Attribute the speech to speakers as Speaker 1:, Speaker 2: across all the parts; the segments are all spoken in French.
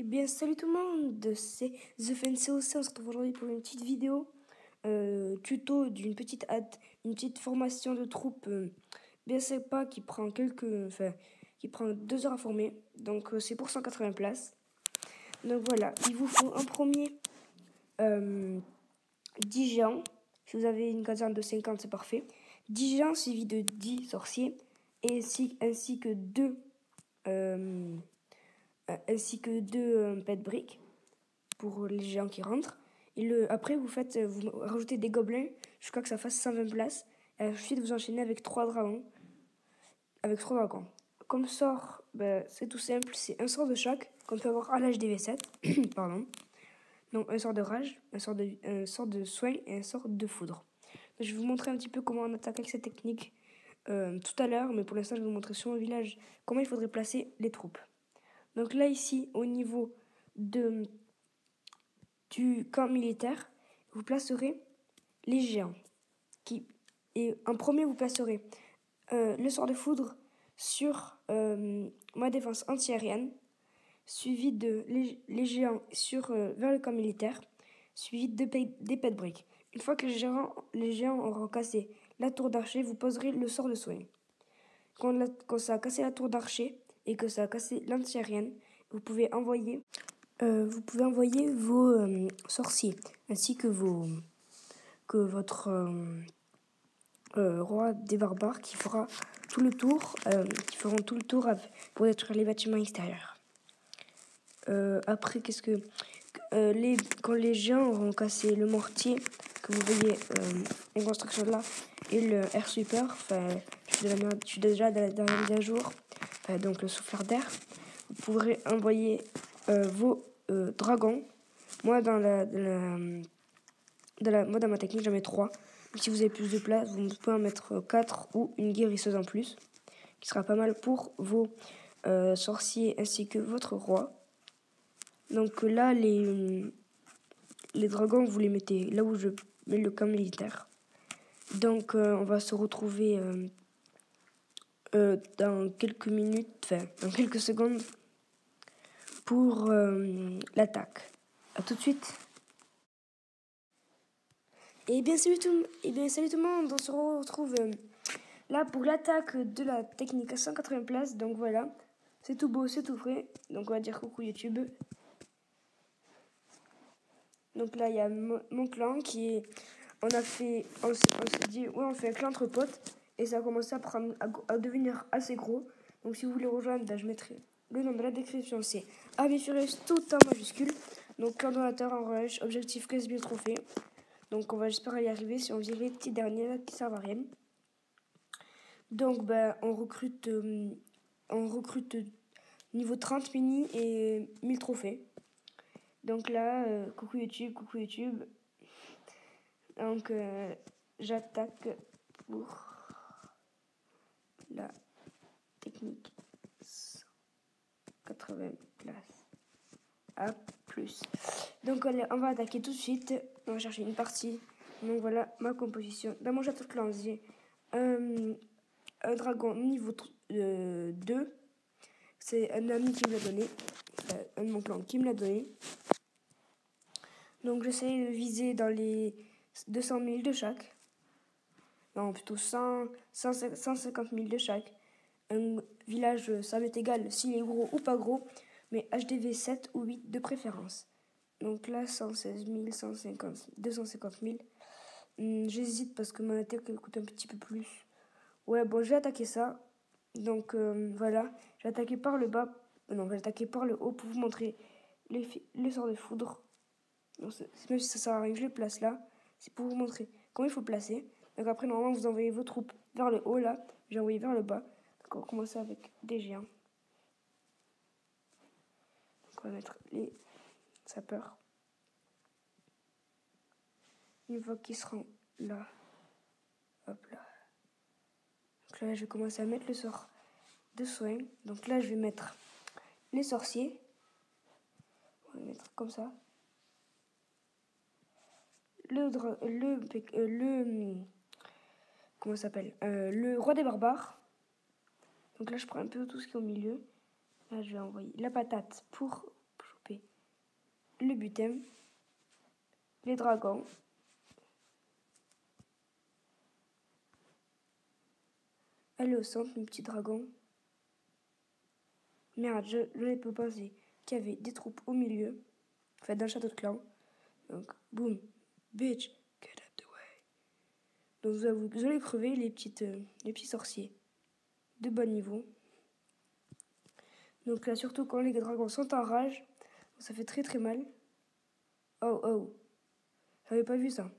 Speaker 1: bien, salut tout le monde, c'est TheFancyOC. On se retrouve aujourd'hui pour une petite vidéo tuto d'une petite une petite formation de troupe bien sympa qui prend qui prend 2 heures à former. Donc c'est pour 180 places. Donc voilà, il vous faut en premier 10 géants. Si vous avez une caserne de 50, c'est parfait. 10 géants suivis de 10 sorciers ainsi que 2 pet briques pour les géants qui rentrent. Et après, vous rajoutez des gobelins jusqu'à que ça fasse 120 places. Et ensuite, vous enchaînez avec 3 dragons. Comme sort, c'est tout simple, c'est un sort de chaque qu'on peut avoir à l'âge des V7. Pardon. Donc un sort de rage, un sort de soin et un sort de foudre. Donc, je vais vous montrer un petit peu comment on attaque avec cette technique tout à l'heure, mais pour l'instant, je vais vous montrer sur mon village comment il faudrait placer les troupes. Donc là, ici, au niveau du camp militaire, vous placerez les géants. Et en premier, vous placerez le sort de foudre sur ma défense anti-aérienne, suivi de les géants vers le camp militaire, suivi des pet briques. Une fois que les géants auront cassé la tour d'archer, vous poserez le sort de soin. Quand ça a cassé la tour d'archer et que ça a cassé l'anti-aérienne, vous pouvez envoyer vos sorciers ainsi que votre roi des barbares qui feront tout le tour pour détruire les bâtiments extérieurs. Après, quand les géants auront cassé le mortier que vous voyez en construction là et le air sweeper, je suis déjà dans la dernière mise à jour, donc le souffleur d'air, vous pourrez envoyer vos dragons. Moi dans ma technique j'en mets 3. Si vous avez plus de place, vous pouvez en mettre 4 ou une guérisseuse en plus, qui sera pas mal pour vos sorciers ainsi que votre roi. Donc là, les dragons, vous les mettez là où je mets le camp militaire. Donc on va se retrouver dans quelques minutes, dans quelques secondes pour l'attaque. A tout de suite. Et bien salut tout le monde, on se retrouve là pour l'attaque de la technique à 180 places. Donc voilà, c'est tout beau, c'est tout frais. Donc on va dire coucou YouTube. Donc là il y a mon clan qui est... On s'est dit, ouais, on fait un clan entre potes. Et ça a commencé à devenir assez gros. Donc si vous voulez rejoindre, je mettrai le nom de la description. C'est Abifurious tout en majuscule. Donc clan donateur en rush, objectif 15 000 trophées. Donc j'espère y arriver si on vire les petits derniers là qui servent à rien. Donc on recrute niveau 30 mini et 1000 trophées. Donc là, coucou YouTube. Donc j'attaque pour la technique 180 places à plus. Donc on va attaquer tout de suite. On va chercher une partie. Donc voilà ma composition. Dans mon château de clan, j'ai un dragon niveau 2. C'est un ami qui me l'a donné. Un de mon clan qui me l'a donné. Donc j'essaie de viser dans les 200 000 de chaque. Non, plutôt 150 000 de chaque. Un village, ça m'est égal s'il est gros ou pas gros, mais HDV 7 ou 8 de préférence. Donc là, 116 000, 150, 250 000. J'hésite parce que mon attaque elle coûte un petit peu plus. Ouais, bon, je vais attaquer ça. Donc voilà, je vais attaquer par le bas. Non, je vais attaquer par le haut pour vous montrer les sorts de foudre. Donc, même si ça sert à rien que je les place là, c'est pour vous montrer comment il faut placer. Donc après, normalement, vous envoyez vos troupes vers le haut là. J'ai envoyé vers le bas. Donc on va commencer avec des géants. Donc on va mettre les sapeurs. Une fois qu'ils seront là, hop là. Donc là, je vais commencer à mettre le sort de soin. Donc là, je vais mettre les sorciers. On va mettre comme ça. Comment ça s'appelle le roi des barbares. Donc là, je prends un peu tout ce qui est au milieu. Là, je vais envoyer la patate pour choper le butin, les dragons, elle est au centre, mon petit dragon. Merde, je n'ai pas pensé qu'il y avait des troupes au milieu, enfin dans le château de clan. Donc, boum, bitch, get out the way. Donc vous allez crever les petits sorciers de bas niveau. Donc là, surtout quand les dragons sont en rage, ça fait très très mal. Oh oh, j'avais pas vu ça.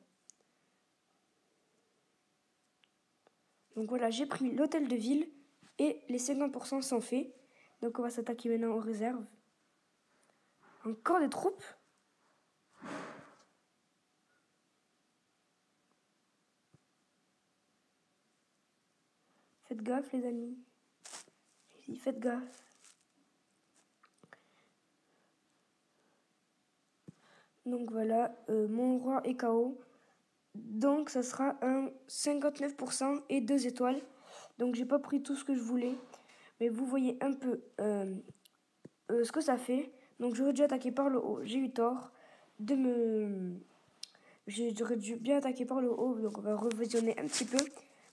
Speaker 1: Donc voilà, j'ai pris l'hôtel de ville et les 50% sont faits. Donc on va s'attaquer maintenant aux réserves. Encore des troupes. Faites gaffe les amis. Faites gaffe. Donc voilà, mon roi est KO. Donc ça sera un 59% et 2 étoiles. Donc j'ai pas pris tout ce que je voulais. Mais vous voyez un peu ce que ça fait. Donc j'aurais dû attaquer par le haut. J'ai eu tort de me... J'aurais dû bien attaquer par le haut. Donc on va revisionner un petit peu.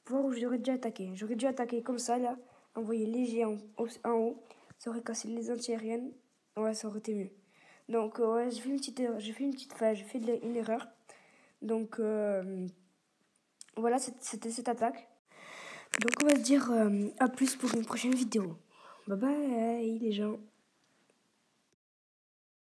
Speaker 1: Pour voir où j'aurais dû attaquer. J'aurais dû attaquer comme ça là. Envoyer léger en haut. Ça aurait cassé les antiaériennes. Ouais, ça aurait été mieux. Donc ouais, j'ai fait une petite erreur. J'ai fait une erreur. Donc voilà, c'était cette attaque. Donc on va se dire à plus pour une prochaine vidéo. Bye bye les gens.